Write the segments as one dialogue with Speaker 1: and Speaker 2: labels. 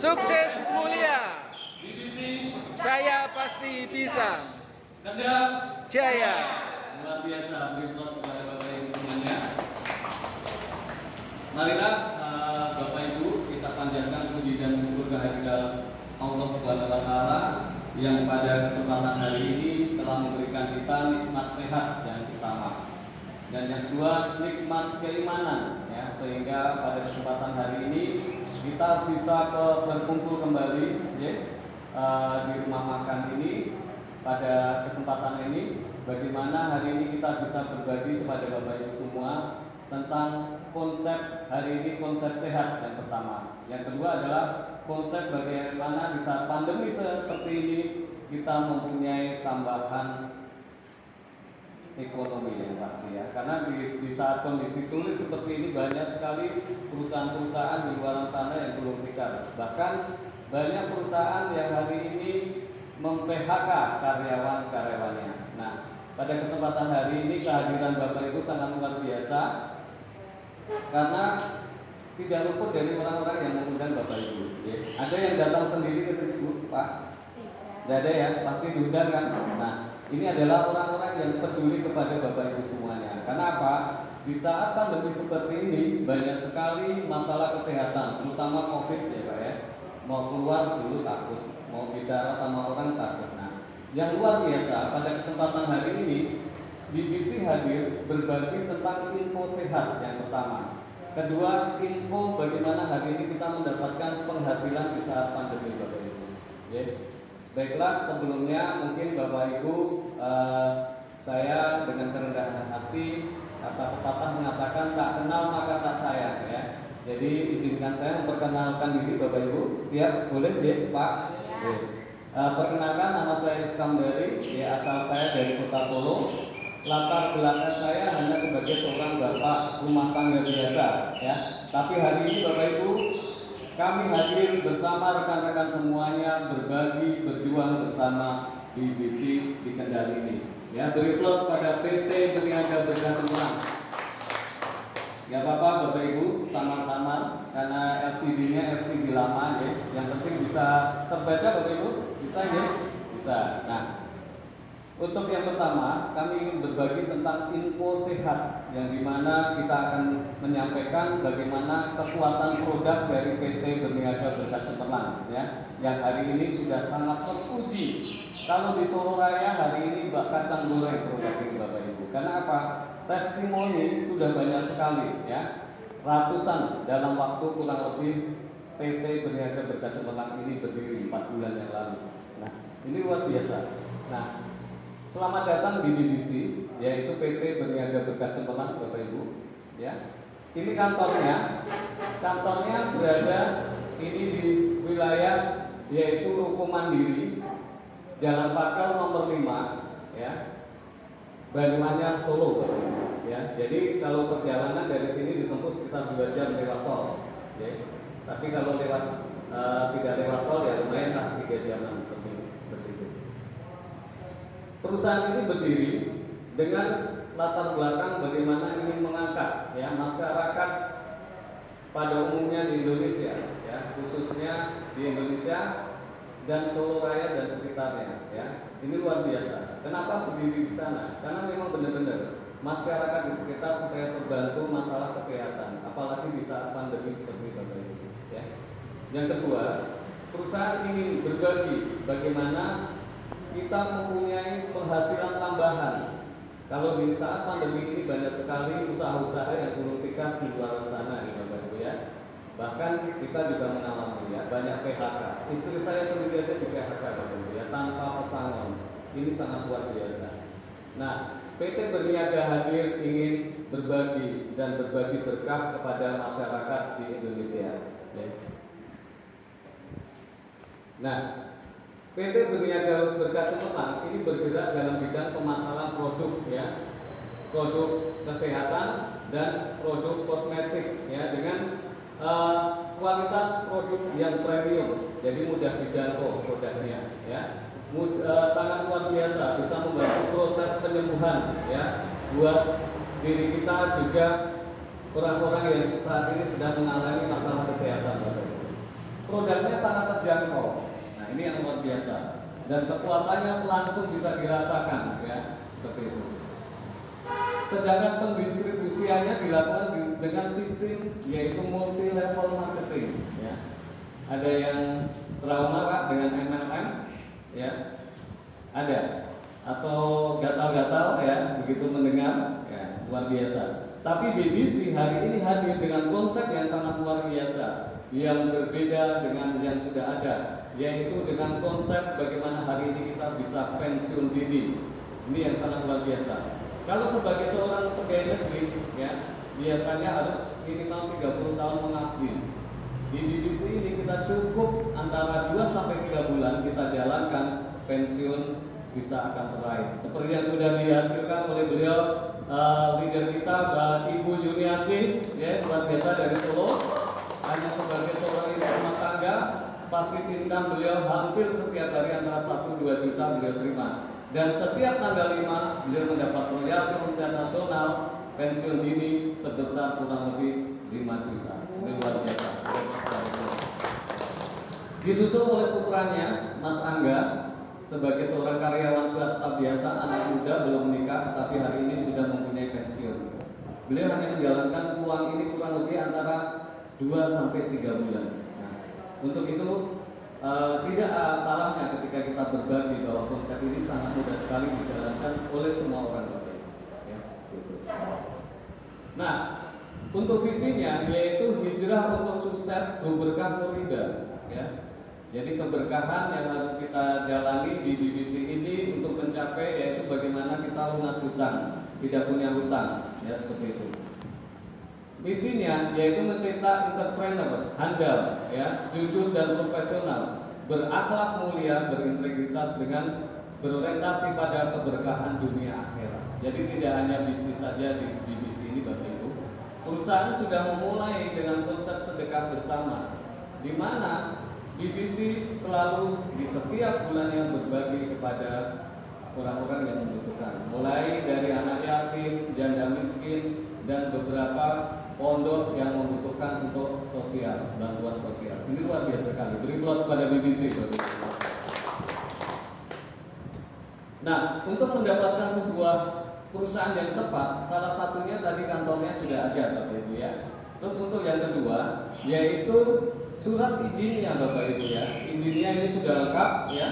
Speaker 1: Sukses mulia.
Speaker 2: Divisi
Speaker 1: Saya pasti bisa.
Speaker 2: Kendal
Speaker 1: Jaya.
Speaker 2: luar biasa. Beri aplaus kepada Bapak Ibu semuanya. Marilah Bapak Ibu kita panjatkan puji dan syukur kehadirat Allah Subhanahu wa taala yang pada kesempatan hari ini telah memberikan kita nikmat sehat yang pertama. Dan yang kedua, nikmat keimanan, ya, sehingga pada kesempatan hari ini kita bisa berkumpul kembali, ya, di rumah makan ini. Pada kesempatan ini, bagaimana hari ini kita bisa berbagi kepada Bapak Ibu semua tentang konsep hari ini, konsep sehat yang pertama. Yang kedua adalah konsep bagaimana di saat pandemi seperti ini kita mempunyai tambahan ekonomi yang pasti, ya, karena di saat kondisi sulit seperti ini banyak sekali perusahaan-perusahaan di luar sana yang belum tikar. Bahkan banyak perusahaan yang hari ini mem-PHK karyawan-karyawannya. Nah, pada kesempatan hari ini kehadiran Bapak Ibu sangat luar biasa karena tidak luput dari orang-orang yang mengundang Bapak Ibu. Ya. Ada yang datang sendiri ke sini, Bu, Pak? Tidak ada, ya, pasti diundang kan? Nah, ini adalah orang-orang yang peduli kepada Bapak Ibu semuanya. Karena apa? Di saat pandemi seperti ini banyak sekali masalah kesehatan, terutama COVID, ya Pak, ya. Mau keluar dulu takut, mau bicara sama orang takut. Nah, yang luar biasa pada kesempatan hari ini BBC hadir berbagi tentang info sehat yang pertama. Kedua, info bagaimana hari ini kita mendapatkan penghasilan di saat pandemi, Bapak Ibu. Ya. Baiklah, sebelumnya mungkin Bapak Ibu, saya dengan kerendahan hati, kata pepatah mengatakan tak kenal maka tak sayang, ya. Jadi izinkan saya memperkenalkan diri Bapak Ibu. Siap? Boleh, ya, Pak? Ya. Perkenalkan, nama saya Iskandari, ya, asal saya dari Kota Solo. Latar belakang saya hanya sebagai seorang bapak rumah tangga biasa, ya. Tapi hari ini Bapak Ibu, kami hadir bersama rekan-rekan semuanya berbagi, berjuang bersama BBC di Kendal ini. Ya, beri aplaus pada PT Berniaga Berkah Cemerlang. Gak apa-apa Bapak Ibu, samar-samar karena LCD-nya LCD lama, ya. Yang penting bisa terbaca Bapak Ibu, bisa, ya? Bisa. Nah, untuk yang pertama, kami ingin berbagi tentang info sehat yang dimana kita akan menyampaikan bagaimana kekuatan produk dari PT Berniaga Berkah Cemerlang, ya, yang hari ini sudah sangat terpuji. Kalau di Solo Raya hari ini bak kacang goreng produk ini Bapak Ibu. Karena apa? Testimoni sudah banyak sekali, ya, ratusan dalam waktu kurang lebih PT Berniaga Berkah Cemerlang ini berdiri 4 bulan yang lalu. Nah, ini luar biasa. Nah, selamat datang di BBC, yaitu PT Berniaga Berkah Cemerlang, Bapak Ibu. Ya, ini kantornya berada ini di wilayah yaitu Ruko Mandiri, Jalan Pakal nomor 5, ya, Banyuanyar, Solo, Bapak Ibu. Ya, jadi kalau perjalanan dari sini ditempuh sekitar 2 jam lewat tol. Ya. Tapi kalau tidak lewat tol, ya lumayan lah 3 jaman seperti itu. Perusahaan ini berdiri dengan latar belakang bagaimana ingin mengangkat, ya, masyarakat pada umumnya di Indonesia, ya, khususnya di Indonesia dan Solo Raya dan sekitarnya, ya. Ini luar biasa. Kenapa berdiri di sana? Karena memang benar-benar masyarakat di sekitar supaya terbantu masalah kesehatan, apalagi di saat pandemi seperti ini, Bapak Ibu, ya. Yang kedua, perusahaan ingin berbagi bagaimana kita mempunyai penghasilan tambahan. Kalau di saat pandemi ini banyak sekali usaha-usaha yang gulung tikar di luar sana, ya Bapak Ibu, ya. Bahkan kita juga mengalami, ya, banyak PHK. Istri saya sendiri aja di PHK, Bapak Ibu, ya, tanpa pesangon. Ini sangat luar biasa. Nah, PT Berniaga hadir ingin berbagi dan berbagi berkah kepada masyarakat di Indonesia, ya. Nah, PT Berniaga Berkah Cemerlang ini bergerak dalam bidang pemasaran produk, ya, produk kesehatan dan produk kosmetik, ya, dengan kualitas produk yang premium, jadi mudah dijangkau produknya, ya. Sangat luar biasa, bisa membantu proses penyembuhan, ya, buat diri kita juga orang-orang yang saat ini sedang mengalami masalah kesehatan, Bapak Ibu. produknya sangat terjangkau. Nah, ini yang luar biasa. Dan kekuatannya langsung bisa dirasakan, ya, seperti itu. Sedangkan pendistribusiannya dilakukan dengan sistem yaitu multi level marketing, ya. Ada yang trauma Pak dengan MLM, ya. Ada. Atau gatal-gatal, ya, begitu mendengar, ya, luar biasa. Tapi BBC hari ini hadir dengan konsep yang sangat luar biasa, yang berbeda dengan yang sudah ada, yaitu dengan konsep bagaimana hari ini kita bisa pensiun dini. Ini yang sangat luar biasa. Kalau sebagai seorang pegawai negeri, ya, biasanya harus minimal 30 tahun mengabdi. Di BBC ini kita cukup antara 2 sampai 3 bulan kita jalankan, pensiun bisa akan teraih. Seperti yang sudah dihasilkan oleh beliau, leader kita Mbak Ibu Yuniasi, ya, luar biasa dari Solo. Hanya sebagai seorang ibu rumah tangga, pasif income beliau hampir setiap hari antara 1-2 juta beliau terima. Dan setiap tanggal 5 beliau mendapat royalti omset nasional pensiun dini sebesar kurang lebih 5 juta. Ini luar biasa. Disusul oleh putranya Mas Angga sebagai seorang karyawan swasta biasa, anak muda belum menikah tapi hari ini sudah mempunyai pensiun. Beliau hanya menjalankan peluang ini kurang lebih antara 2 sampai 3 bulan. Nah, untuk itu tidak salahnya ketika kita berbagi bahwa konsep ini sangat mudah sekali dijalankan oleh semua orang baik. Ya, gitu. Nah, untuk visinya yaitu hijrah untuk sukses berkah Nurida, ya. Jadi keberkahan yang harus kita jalani di BBC ini untuk mencapai yaitu bagaimana kita lunas hutang, tidak punya hutang, ya, seperti itu. Misinya yaitu mencetak entrepreneur handal, ya, jujur dan profesional, berakhlak mulia, berintegritas dengan berorientasi pada keberkahan dunia akhirat. Jadi tidak hanya bisnis saja di BBC ini, Bapak Ibu. Perusahaan sudah memulai dengan konsep sedekah bersama, di mana BBC selalu di setiap bulannya berbagi kepada orang-orang yang membutuhkan, mulai dari anak yatim, janda miskin, dan beberapa pondok yang membutuhkan untuk sosial, bantuan sosial. Ini luar biasa sekali. Beri plus kepada BBC. Nah, untuk mendapatkan sebuah perusahaan yang tepat, salah satunya tadi kantornya sudah ada, Bapak Ibu, ya. Terus untuk yang kedua, yaitu surat izinnya, Bapak Ibu, ya. Izinnya ini sudah lengkap, ya.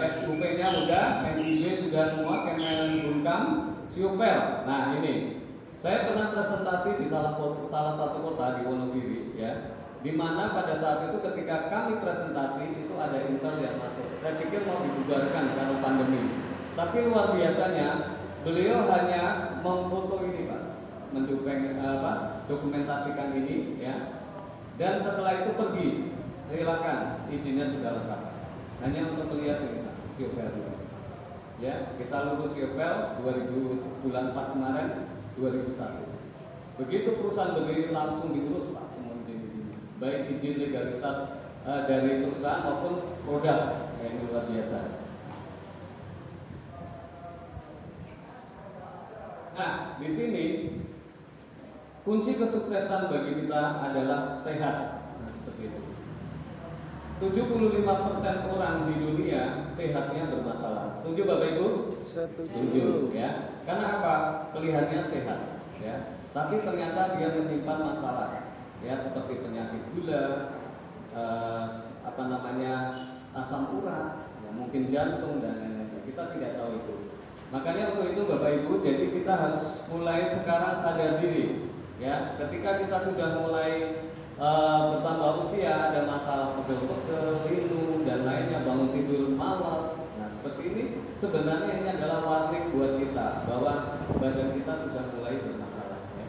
Speaker 2: SUP-nya udah, MIB sudah semua, Kemenkumham, Siupel. Nah, ini saya pernah presentasi di salah satu kota di Wonogiri, ya, di mana pada saat itu ketika kami presentasi itu ada Intel yang masuk. Saya pikir mau dibubarkan karena pandemi, tapi luar biasanya beliau hanya memfoto ini, Pak, dokumentasikan ini, ya, dan setelah itu pergi. Silakan, izinnya sudah lengkap. Hanya untuk melihat ini, Pak, Siopel, ya, kita lulus Siopel 2000 bulan 4 kemarin. 2001. Begitu perusahaan berdiri langsung diurus, Pak, semua izin-izin, baik izin legalitas dari perusahaan maupun produk. Ini luar biasa. Nah, di sini kunci kesuksesan bagi kita adalah sehat. Nah, seperti itu. 75% orang di dunia sehatnya bermasalah. Setuju, Bapak Ibu? Setuju, ya. Karena apa? Kelihatannya sehat, ya. Tapi ternyata dia menyimpan masalah, ya, seperti penyakit gula, asam urat, ya, mungkin jantung dan lain-lain. Kita tidak tahu itu. Makanya untuk itu, Bapak Ibu, jadi kita harus mulai sekarang sadar diri, ya. Ketika kita sudah mulai bertambah usia, ada masalah pegel-pegel, linu dan lainnya, bangun tidur malas. Nah, seperti ini sebenarnya ini adalah warning buat kita bahwa badan kita sudah mulai bermasalah, ya.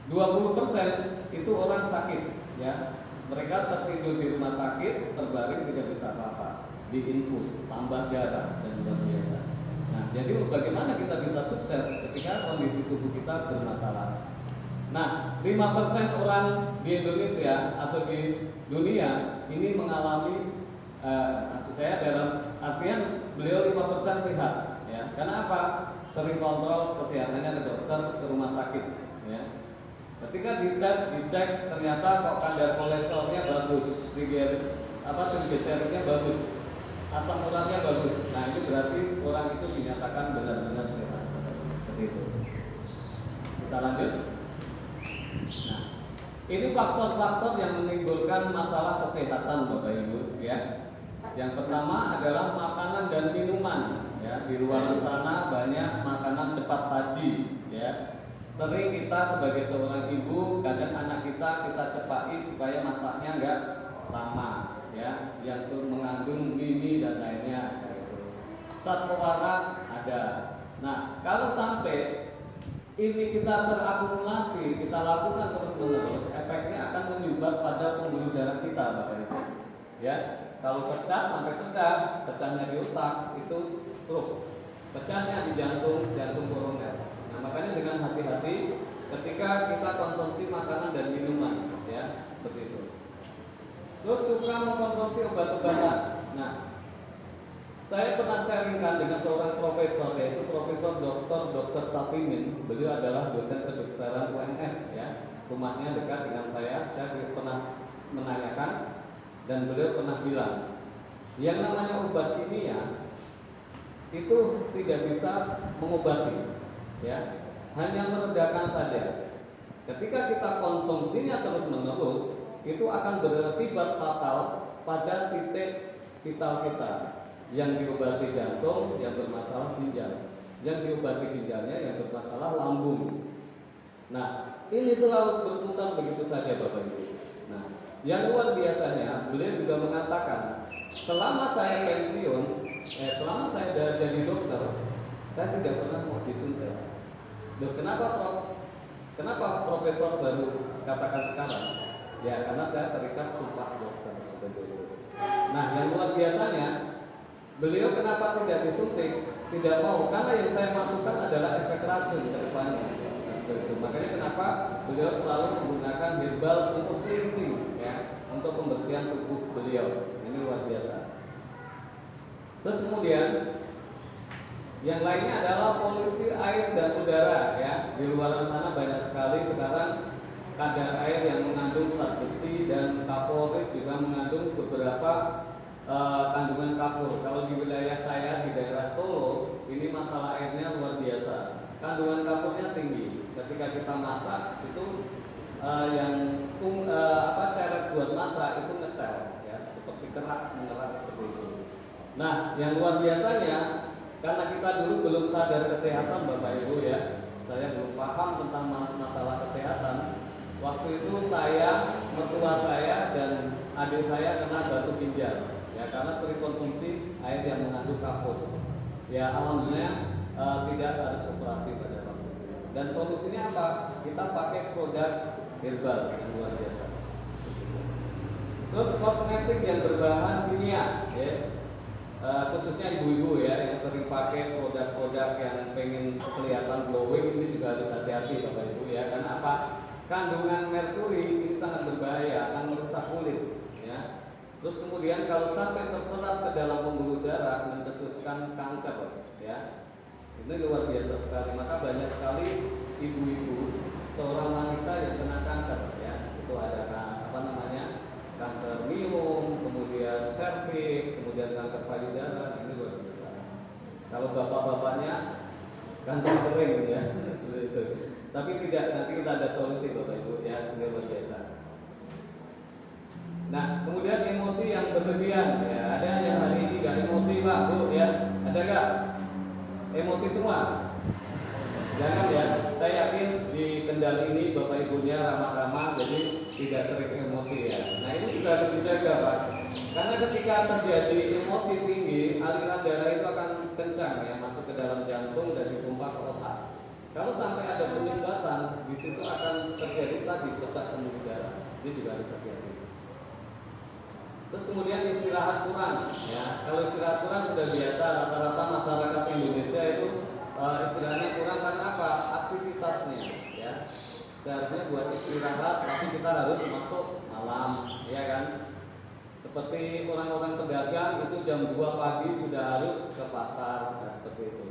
Speaker 2: 20% itu orang sakit, ya. Mereka tertidur di rumah sakit, terbaring tidak bisa apa-apa, diinfus, tambah darah dan luar biasa. Nah, jadi bagaimana kita bisa sukses ketika kondisi tubuh kita bermasalah? Nah, 5% orang di Indonesia atau di dunia ini mengalami, maksud saya dalam artian beliau 5% sehat, ya. Karena apa? Sering kontrol kesehatannya ke dokter, ke rumah sakit, ya. Ketika dites, dicek, ternyata kok kadar kolesterolnya bagus, trigliseriknya bagus, asam uratnya bagus. Nah, itu berarti orang itu dinyatakan benar-benar sehat. Seperti itu. Kita lanjut. Nah, ini faktor-faktor yang menimbulkan masalah kesehatan Bapak Ibu ya. Yang pertama adalah makanan dan minuman ya. Di luar sana banyak makanan cepat saji ya. Sering kita sebagai seorang ibu, kadang anak kita cepai supaya masaknya enggak lama ya, yang mengandung mini dan lainnya gitu. Zat pewarna ada. Nah, kalau sampai ini kita terakumulasi, kita lakukan terus-menerus, efeknya akan menyumbat pada pembuluh darah kita Bapak Ibu. Ya, kalau pecah sampai pecah, pecahnya di otak itu stroke. Pecahnya di jantung koroner. Nah, makanya dengan hati-hati ketika kita konsumsi makanan dan minuman, ya, seperti itu. Terus suka mengkonsumsi obat-obatan. Nah, saya pernah sharingkan dengan seorang profesor, yaitu Profesor Dr. Sapimin. Beliau adalah dosen kedokteran UNS, ya. Rumahnya dekat dengan saya. Saya pernah menanyakan dan beliau pernah bilang, yang namanya obat kimia itu tidak bisa mengobati. Ya, hanya meredakan saja. Ketika kita konsumsinya terus-menerus, itu akan berakibat fatal pada titik vital kita. Yang diobati jantung, yang bermasalah ginjal. Yang diobati ginjalnya, yang bermasalah lambung. Nah, ini selalu berputar begitu saja Bapak Ibu. Nah, yang luar biasanya, beliau juga mengatakan, selama saya pensiun, selama saya jadi dokter, saya tidak pernah mau disuntik. Loh, kenapa profesor baru katakan sekarang? Ya, karena saya terikat sumpah dokter seperti itu. Nah, yang luar biasanya, beliau kenapa tidak disuntik? Tidak mau, karena yang saya masukkan adalah efek racun ke depannya. Seperti itu. Makanya kenapa beliau selalu menggunakan herbal untuk cleansing, ya, untuk pembersihan tubuh beliau. Ini luar biasa. Terus kemudian yang lainnya adalah polusi air dan udara ya. Di luar sana banyak sekali sekarang kadar air yang mengandung zat besi dan kaporit, juga mengandung beberapa kandungan kapur. Kalau di wilayah saya di daerah Solo, ini masalah airnya luar biasa. Kandungan kapurnya tinggi. Ketika kita masak itu ceret buat masak itu ngetel ya, seperti kerak mengerak seperti itu. Nah, yang luar biasanya, karena kita dulu belum sadar kesehatan Bapak Ibu ya, saya belum paham tentang masalah kesehatan. Waktu itu saya, mertua saya dan adik saya kena batu ginjal ya, karena sering konsumsi air yang mengandung kapur. Ya, alhamdulillah tidak harus operasi pada waktu itu. Dan solusinya apa? Kita pakai produk herbal yang luar biasa. Terus kosmetik yang berbahan kimia ya. Khususnya ibu-ibu ya yang sering pakai produk-produk yang pengen kelihatan glowing, ini juga harus hati-hati Bapak Ibu ya. Karena apa? Kandungan merkuri ini sangat berbahaya, akan merusak kulit ya. Terus kemudian kalau sampai terserap ke dalam pembuluh darah mencetuskan kanker ya. Ini luar biasa sekali. Maka banyak sekali ibu-ibu, seorang wanita yang kena kanker ya. Itu ada kanker minum, kemudian serviks, kemudian kanker payudara, ini luar biasa. Kalau bapak-bapaknya kanker kering ya, seperti itu. Tapi tidak, nanti kita ada solusi Bapak Ibu ya, ini luar biasa. Nah, kemudian emosi yang berlebihan ya, ada yang hari ini gak emosi Pak Bu ya, ada gak? Emosi semua? Jangan ya, saya yakin di Kendal ini Bapak Ibunya ramah-ramah, jadi tidak sering emosi ya. Nah, ini juga harus dijaga Pak. Karena ketika terjadi emosi tinggi, aliran darah itu akan kencang ya, masuk ke dalam jantung dan ditumpah ke otak. Kalau sampai ada penyumbatan, di situ akan terjadi tadi pecah pembuluh darah. Ini juga harus hati-hati. Terus kemudian istirahat kurang ya. Kalau istirahat kurang sudah biasa, rata-rata masyarakat Indonesia itu istirahatnya kurang karena apa? Aktivitasnya ya. Seharusnya buat istirahat, tapi kita harus masuk malam ya kan. Seperti orang-orang pedagang itu jam 2 pagi sudah harus ke pasar, nah seperti itu.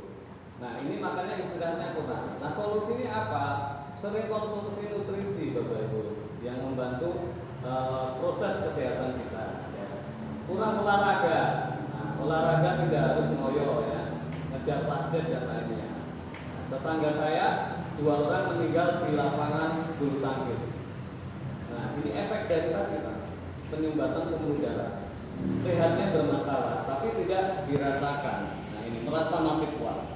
Speaker 2: Nah, ini makanya istirahatnya kurang. Nah, solusinya apa? sering konsumsi nutrisi Bapak Ibu yang membantu proses kesehatan kita. Ya. Kurang olahraga, nah, olahraga tidak harus ngoyo ya, ngejar target dan lainnya. Tetangga saya 2 orang meninggal di lapangan bulu tangkis. Nah ini efek dari tadi Pak, penyumbatan pembuluh darah. Sehatnya bermasalah, tapi tidak dirasakan. Nah ini merasa masih kuat.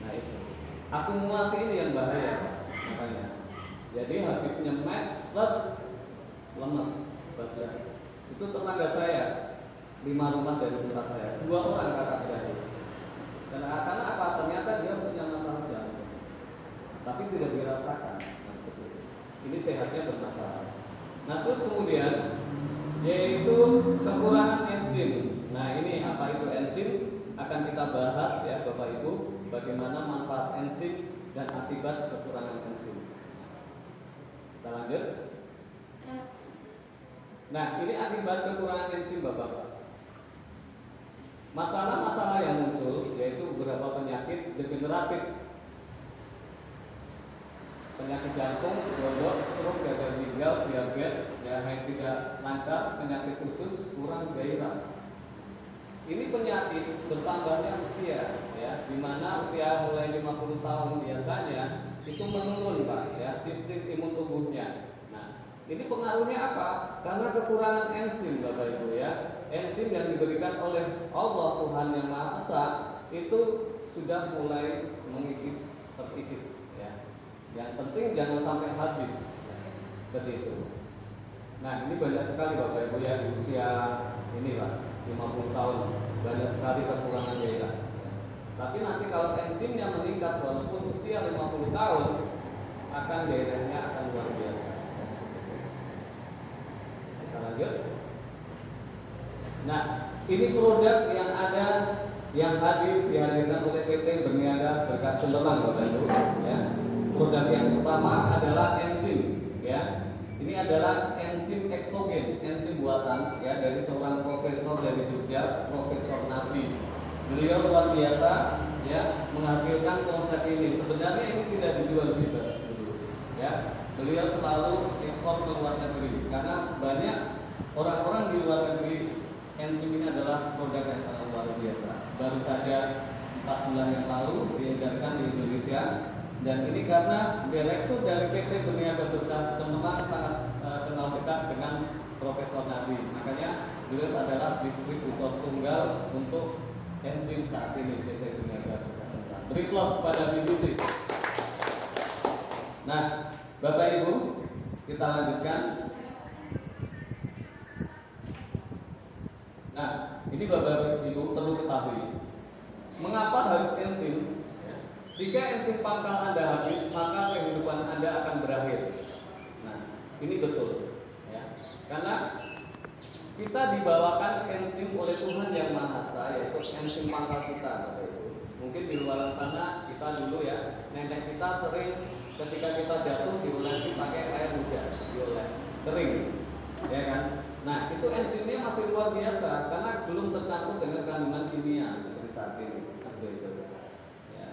Speaker 2: Nah itu akumulasi ini yang bahaya Pak. Makanya jadi habis nyemes plus lemes bablas. Itu tetangga saya 5 rumah dari tempat saya, 2 orang kakak beradik. Karena apa? Ternyata dia punya masalah jantung, tapi tidak dirasakan. Nah, seperti itu. Ini sehatnya bermasalah. Nah terus kemudian yaitu kekurangan enzim. Nah ini apa itu enzim? Akan kita bahas ya Bapak Ibu, bagaimana manfaat enzim dan akibat kekurangan enzim. Kita lanjut. Nah ini akibat kekurangan enzim Bapak. Masalah-masalah yang muncul yaitu beberapa penyakit degeneratif, penyakit jantung, gondok, stroke, gagal ginjal, diabetes, ya yang tidak lancar, penyakit khusus, kurang gairah. Ini penyakit bertambahnya usia, ya, di mana usia mulai 50 tahun biasanya itu menurun Pak, ya, sistem imun tubuhnya. Nah, ini pengaruhnya apa? Karena kekurangan enzim Bapak Ibu ya. Enzim yang diberikan oleh Allah Tuhan Yang Maha Esa itu sudah mulai mengikis, terkikis ya. Yang penting jangan sampai habis ya. Seperti itu. Nah ini banyak sekali Bapak Ibu ya, di usia ini Pak 50 tahun banyak sekali kekurangan gairah ya. Tapi nanti kalau enzimnya meningkat walaupun usia 50 tahun akan gairahnya akan luar biasa ya, kita lanjut. Nah, ini produk yang ada yang dihadirkan oleh PT Berniaga Berkat Cemerlang Bapak Ibu ya. Produk yang utama adalah enzim ya. Ini adalah enzim eksogen, enzim buatan ya dari seorang profesor dari Jogja, Profesor Nabi. Beliau luar biasa ya menghasilkan konsep ini. Sebenarnya ini tidak dijual bebas dulu ya. Beliau selalu ekspor ke luar negeri karena banyak orang-orang di luar negeri. Enzim ini adalah produk yang sangat luar biasa. Baru saja 4 bulan yang lalu diedarkan di Indonesia. Dan ini karena direktur dari PT Berniaga Berkat Cemerlang sangat kenal dekat dengan Profesor Nabi. Makanya beliau adalah distributor tunggal untuk enzim saat ini PT Berniaga Berkat Cemerlang. Beri applause kepada BBC. Nah, Bapak Ibu, kita lanjutkan. Nah, ini Bapak Ibu perlu ketahui, mengapa harus enzim? Jika enzim pangkal Anda habis, maka kehidupan Anda akan berakhir. Nah, ini betul, ya. Karena kita dibawakan enzim oleh Tuhan Yang Maha Esa, yaitu enzim pangkal kita, Bapak Ibu. Mungkin di luar sana kita dulu ya, nenek kita sering ketika kita jatuh diolesi pakai air hujan, dioles kering, ya kan? Nah itu enzimnya masih luar biasa karena belum tercampur dengan kandungan kimia seperti saat ini, Mas Dodo. Ya.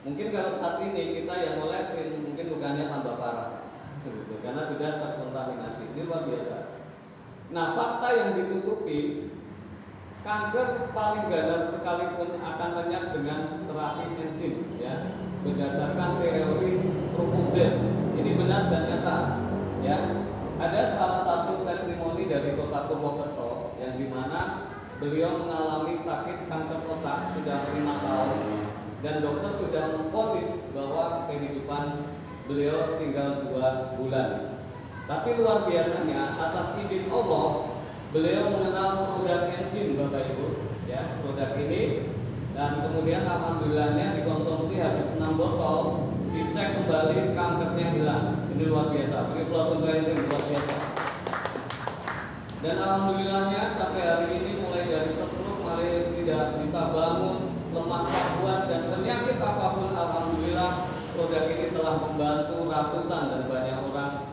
Speaker 2: Mungkin kalau saat ini kita yang ngolesin mungkin lukanya tambah parah, gitu, karena sudah terkontaminasi. Ini luar biasa. Nah fakta yang ditutupi, kanker paling ganas sekalipun akan lenyap dengan terapi enzim, ya, berdasarkan teori Propudes. Ini benar dan nyata, ya. Ada salah satu testimoni dari kota Purwokerto yang dimana beliau mengalami sakit kanker otak sudah 5 tahun dan dokter sudah memvonis bahwa kehidupan beliau tinggal 2 bulan. Tapi luar biasanya atas izin Allah beliau mengenal produk enzim Bapak Ibu, ya produk ini, dan kemudian alhamdulillahnya dikonsumsi habis 6 botol, dicek kembali kankernya hilang. Ini luar biasa, beri aplaus untuk enzim, luar biasa. Dan alhamdulillahnya sampai hari ini mulai dari stroke, mulai tidak bisa bangun, lemah syahwat dan penyakit apapun, alhamdulillah produk ini telah membantu ratusan dan banyak orang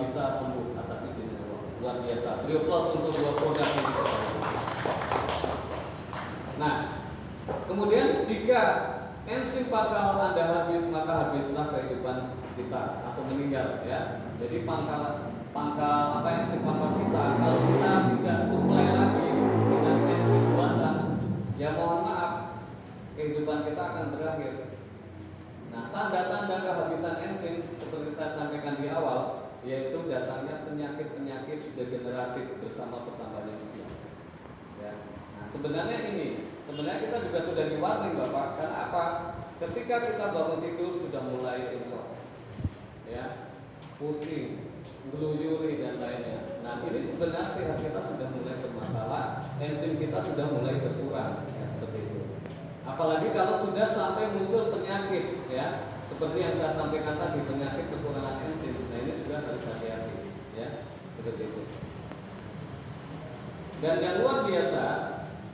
Speaker 2: bisa sembuh atas izin Allah. Luar biasa. Beri aplaus untuk 2 produk ini. Nah, kemudian jika enzim bakal Anda habis, maka habislah kehidupan kita atau meninggal ya. Jadi pangkal enzim pangkal kita kalau kita tidak suplai lagi dengan enzim buatan, ya mohon maaf, kehidupan kita akan berakhir. Nah, tanda-tanda kehabisan enzim seperti saya sampaikan di awal, yaitu datangnya penyakit-penyakit degeneratif bersama pertambahan usia. Ya. Nah, sebenarnya kita juga sudah di-warning Bapak. Karena apa? Ketika kita bangun tidur sudah mulai encok, ya, pusing, geluyuri dan lainnya. Nah, ini sebenarnya sehat kita sudah mulai bermasalah, enzim kita sudah mulai berkurang, ya, seperti itu. Apalagi kalau sudah sampai muncul penyakit, ya, seperti yang saya sampaikan tadi, penyakit kekurangan enzim. Nah, ini juga harus hati-hati, ya, seperti itu. Dan yang luar biasa,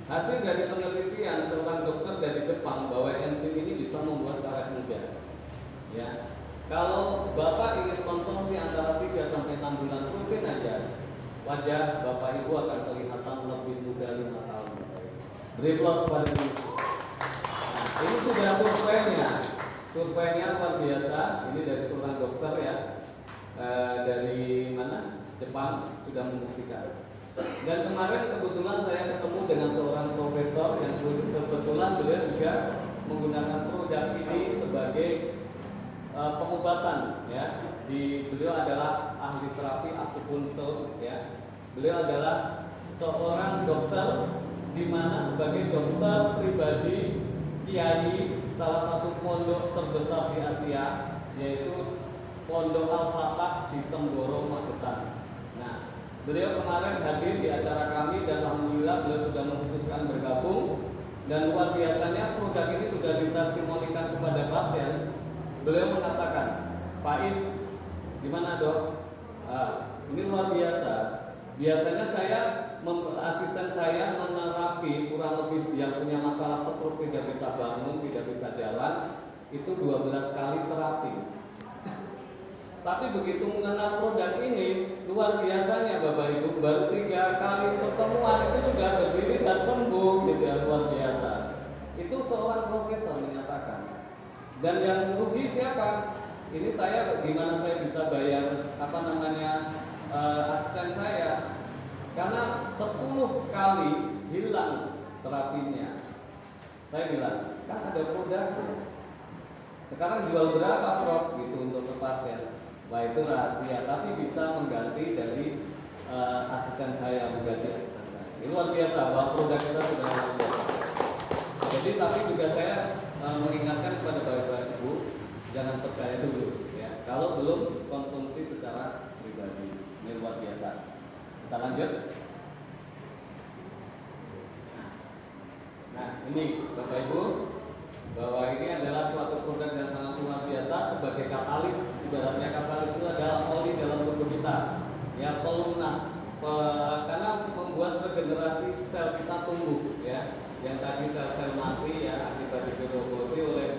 Speaker 2: hasil dari penelitian seorang dokter dari Jepang bahwa enzim ini bisa membuat awet muda. Ya, kalau Bapak ingin konsumsi antara 3 sampai 6 bulan rutin aja, wajah Bapak Ibu akan kelihatan lebih muda 5 tahun. Beri plus pada ini. Nah, ini sudah surveinya luar biasa. Ini dari seorang dokter ya, dari mana? Jepang, sudah membuktikan. Dan kemarin kebetulan saya ketemu dengan seorang profesor yang kebetulan beliau juga menggunakan produk ini sebagai pengobatan, ya. Beliau adalah ahli terapi akupuntur, ya. Beliau adalah seorang dokter di mana sebagai dokter pribadi kiai salah satu pondok terbesar di Asia, yaitu Pondok Al-Fatah di Temboro, Magetan. Nah, beliau kemarin hadir di acara kami dan alhamdulillah beliau sudah memutuskan bergabung. Dan luar biasanya produk ini sudah ditestimonikan kepada pasien. Beliau mengatakan, Pak Is, gimana dok? Ini luar biasa. Biasanya asisten saya menerapi kurang lebih yang punya masalah stroke, tidak bisa bangun, tidak bisa jalan, itu 12 kali terapi. Tapi begitu mengenal produk ini, luar biasanya Bapak Ibu, baru 3 kali pertemuan itu sudah berdiri dan sembuh, gitu ya, luar biasa. Itu seorang profesor menyatakan. Dan yang rugi siapa? Ini saya, gimana saya bisa bayar asisten saya? Karena 10 kali hilang terapinya. Saya bilang, kan ada produknya. Sekarang jual berapa Prof? Gitu untuk ke pasien. Wah, itu rahasia, tapi bisa mengganti dari asisten saya, mengganti asisten saya. Ini luar biasa bahwa produk kita sudah luar biasa. Jadi tapi juga saya mengingatkan kepada Bapak Ibu, jangan percaya dulu, ya. Kalau belum konsumsi secara pribadi, ini luar biasa. Kita lanjut. Nah, ini Bapak Ibu, bahwa ini adalah suatu produk yang sangat luar biasa sebagai katalis. Ibaratnya katalis itu adalah oli dalam tubuh kita, ya, pelunas, karena membuat regenerasi sel kita tumbuh, ya. Yang tadi sel-sel mati, ya, akibat digerogoti oleh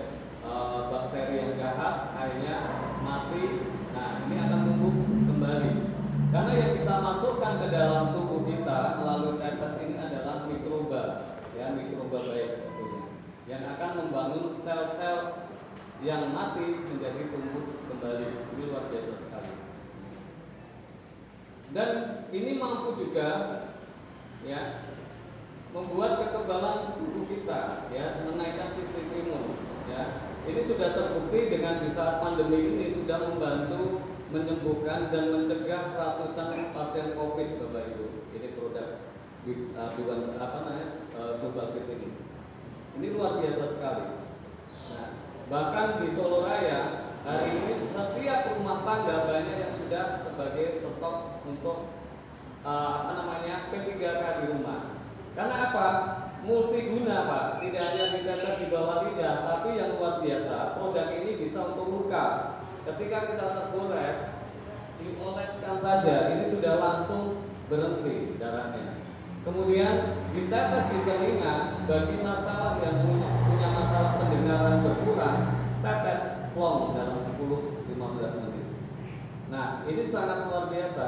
Speaker 2: bakteri yang jahat, akhirnya mati. Nah, ini akan tumbuh kembali. Karena yang kita masukkan ke dalam tubuh kita melalui tetes ini adalah mikroba, ya, mikroba baik, yang akan membangun sel-sel yang mati menjadi tumbuh kembali. Ini luar biasa sekali. Dan ini mampu juga, ya, membuat kekebalan tubuh kita, ya, menaikkan sistem imun, ya. Ini sudah terbukti dengan di saat pandemi ini sudah membantu menyembuhkan dan mencegah ratusan pasien COVID, Bapak Ibu. Ini produk Global Fit ini. Ini luar biasa sekali. Nah, bahkan di Solo Raya hari ini setiap rumah tangga banyak yang sudah sebagai stok untuk P3K di rumah. Karena apa? Multiguna Pak. Tidak hanya ditetes di bawah lidah, tapi yang luar biasa, produk ini bisa untuk luka. Ketika kita tergores, dioleskan saja, ini sudah langsung berhenti darahnya. Kemudian ditetes di telinga bagi masalah yang punya masalah pendengaran berkurang, tetes plong dalam 10-15 menit. Nah, ini sangat luar biasa.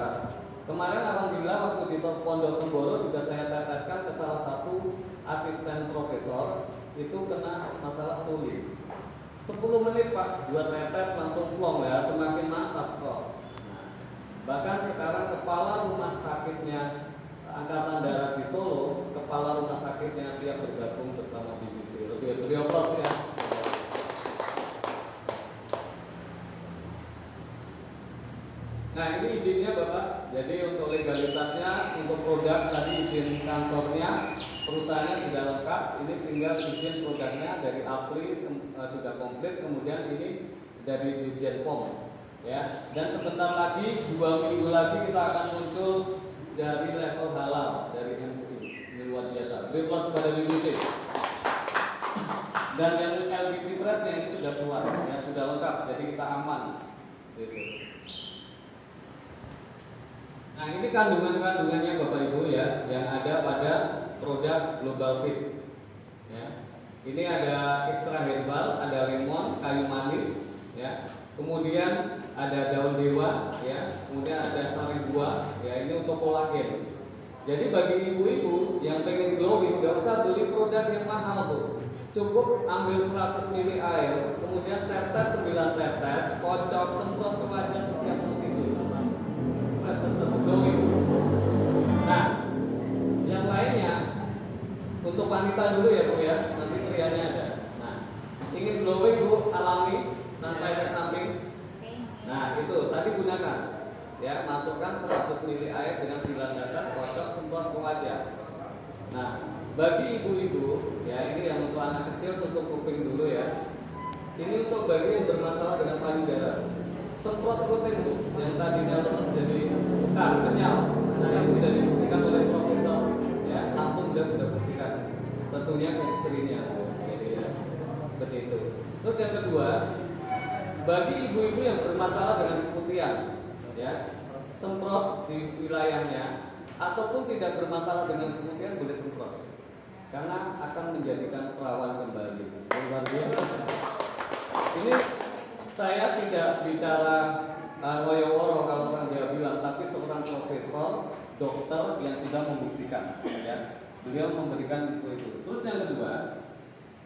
Speaker 2: Kemarin alhamdulillah waktu di Pondok Temboro juga saya teteskan ke salah satu asisten profesor, itu kena masalah tuli. 10 menit Pak, 2 tetes langsung plong ya, semakin mantap Prof. Nah, bahkan sekarang kepala rumah sakitnya Angkatan Darat di Solo, kepala rumah sakitnya siap bergabung bersama BBC. Beliau plus ya. Nah ini izinnya Bapak, jadi untuk legalitasnya, untuk produk tadi izin kantornya, perusahaannya sudah lengkap, ini tinggal izin produknya dari APRI sudah komplit, kemudian ini dari Dirjen POM ya. Dan sebentar lagi, 2 minggu lagi kita akan muncul dari level halal dari MUI, ini luar biasa. Beri plus kepada BBC. Dan yang LBT Press ini sudah keluar, ya sudah lengkap, jadi kita aman gitu. Nah ini kandungan-kandungannya Bapak Ibu ya, yang ada pada produk Global Fit ya. Ini ada ekstra herbal, ada lemon, kayu manis ya. Kemudian ada daun dewa ya, kemudian ada sari buah ya, ini untuk kolagen. Jadi bagi ibu-ibu yang pengen glowing, gak usah beli produk yang mahal tuh. Cukup ambil 100 ml air, kemudian tetes 9 tetes, kocok, semprot ke wajah setiap mau tidur. Glowing. Nah, yang lainnya untuk wanita dulu ya Bu ya, nanti prianya ada. Nah, ingin glowing Bu, alami tanpa efek samping. Nah, itu tadi gunakan ya, masukkan 100 ml air dengan 9 tetes, kocok, semprot ke wajah. Nah, bagi ibu-ibu ya, ini yang untuk anak kecil, tutup kuping dulu ya. Ini untuk bagi yang bermasalah dengan payudara. Semprot rutin Bu, yang tadinya lemes jadi bekar, kenyal. Nah ini sudah dibuktikan oleh profesor, ya langsung sudah buktikan. Tentunya ke istrinya, jadi ya seperti itu. Terus yang kedua, bagi ibu-ibu yang bermasalah dengan keputihan, ya semprot di wilayahnya, ataupun tidak bermasalah dengan keputihan boleh semprot, karena akan menjadikan perawan kembali. Luar biasa. Ini saya tidak bicara wayoworo kalau orang Jawa bilang, tapi seorang profesor, dokter yang sudah membuktikan, ya. Beliau memberikan itu. Terus yang kedua,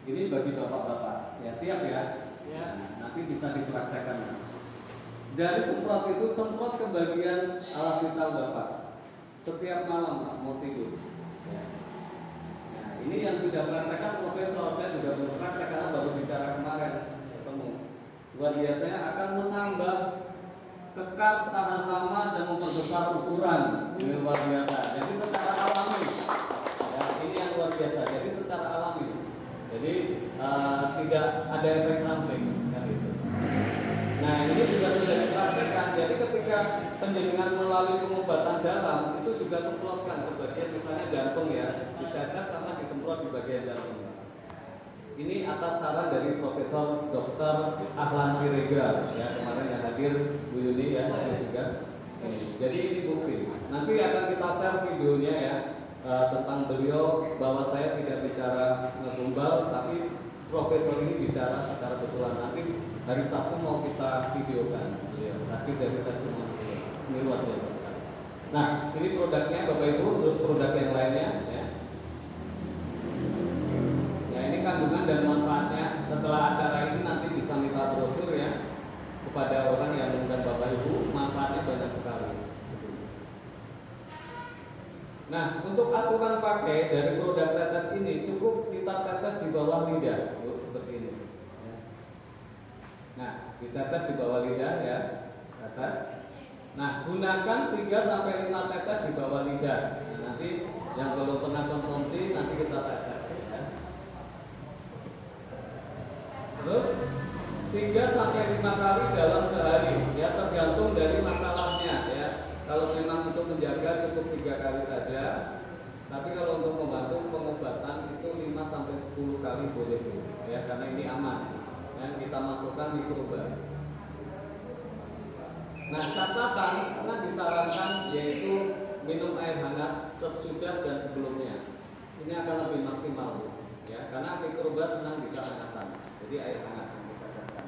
Speaker 2: ini bagi bapak-bapak, ya siap ya, ya. Nanti bisa dipraktekkan. Dari semprot itu, semprot ke bagian alat vital bapak. Setiap malam Pak mau tidur. Ya. Nah, ini yang sudah praktekkan profesor, saya juga belum praktek karena baru bicara kemarin ketemu. Luar biasanya akan menambah kekal, tahan lama dan memperbesar ukuran. Ini luar biasa. Jadi secara alami, ya, ini yang luar biasa. Jadi secara alami, jadi tidak ada efek samping kan itu. Nah ini juga sudah dipraktekkan. Jadi ketika penjaringan melalui pengobatan dalam itu juga semprotkan ke bagian misalnya jantung ya, ditetes sama disemprot di bagian jantung. Ini atas saran dari Profesor Dr. Ahlan Siregar ya, kemarin yang hadir Bu Yuni ya, juga. Jadi ini bukti. Nanti akan kita share videonya ya, tentang beliau, bahwa saya tidak bicara ngegombal, tapi Profesor ini bicara secara betulan. Nanti hari Sabtu mau kita videokan beliau, hasil dari testimoni beliau. Ini luar biasa sekali. Nah ini produknya Bapak Ibu, terus produk yang lainnya ya. Kandungan dan manfaatnya. Setelah acara ini nanti bisa minta brosur ya kepada orang yang mengundang Bapak Ibu, manfaatnya banyak sekali. Nah, untuk aturan pakai dari produk tetes ini cukup kita tetes di bawah lidah, Bu, seperti ini. Nah, ditetes di bawah lidah ya, tetes. Nah, gunakan 3-5 tetes di bawah lidah. Nah, nanti yang belum pernah konsumsi nanti kita tetes. Terus 3-5 kali dalam sehari ya, tergantung dari masalahnya ya. Kalau memang untuk menjaga cukup 3 kali saja, tapi kalau untuk membantu pengobatan itu 5-10 kali boleh ya, karena ini aman ya, kita masukkan mikroba. Nah catatan sangat disarankan yaitu minum air hangat sesudah dan sebelumnya. Ini akan lebih maksimal ya, karena mikroba senang di kehangatan. Jadi air hangat yang kita teskan.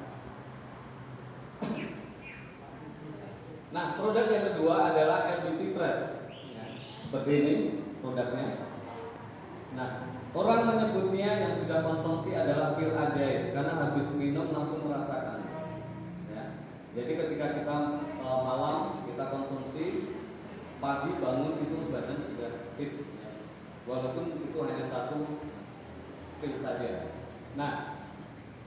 Speaker 2: Nah, produk yang kedua adalah LBT Press. Ya, seperti ini produknya. Nah, orang menyebutnya yang sudah konsumsi adalah pil ajaib karena habis minum langsung ketika kita malam kita konsumsi, pagi bangun itu badan sudah fit, ya. Walaupun itu hanya 1 pil saja. Nah,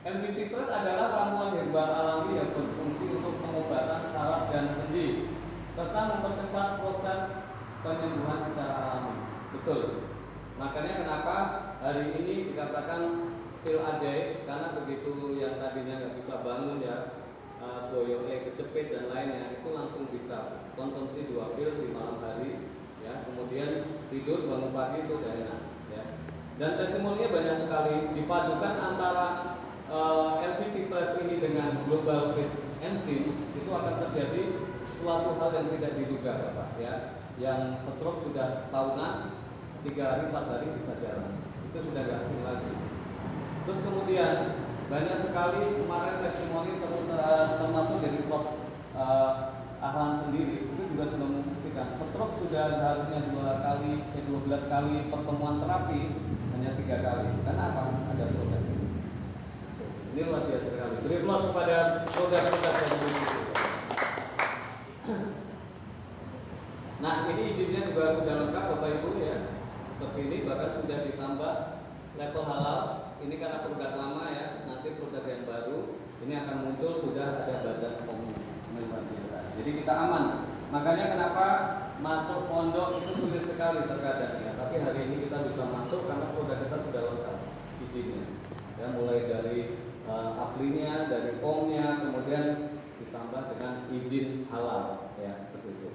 Speaker 2: MBT Plus adalah ramuan herbal alami yang berfungsi untuk pengobatan saraf dan sendi serta mempercepat proses penyembuhan secara alami. Betul. Makanya kenapa hari ini dikatakan pil ajaib, karena begitu yang tadinya nggak bisa bangun ya, boyoknya kecepit dan lainnya, itu langsung bisa konsumsi 2 pil di malam hari, ya. Kemudian tidur bangun pagi itu udah enak, ya. Dan testimoninya banyak sekali. Dipadukan antara LVT Plus ini dengan Global Fit Enzim, itu akan terjadi suatu hal yang tidak diduga, Bapak, ya. Yang stroke sudah tahunan, 3 hari 4 hari bisa jalan, itu sudah gak asing lagi. Terus kemudian banyak sekali kemarin testimoni termasuk dari Prof. Ahlan sendiri itu juga sudah membuktikan stroke sudah harusnya 12 kali pertemuan terapi, hanya 3 kali. Kenapa? Ada produk ini. Ini luar biasa sekali. Beri aplaus kepada produk-produk yang begitu. Nah, ini izinnya juga sudah lengkap Bapak Ibu, ya. Seperti ini, bahkan sudah ditambah level halal. Ini karena produk lama, ya. Nanti produk yang baru ini akan muncul sudah ada badan POM. Luar biasa. Jadi kita aman. Makanya kenapa masuk pondok itu sulit sekali terkadang, ya. Tapi hari ini kita bisa masuk karena produk kita sudah lengkap izinnya. Ya, mulai dari aplinya, dari POM-nya, kemudian ditambah dengan izin halal, ya, seperti itu.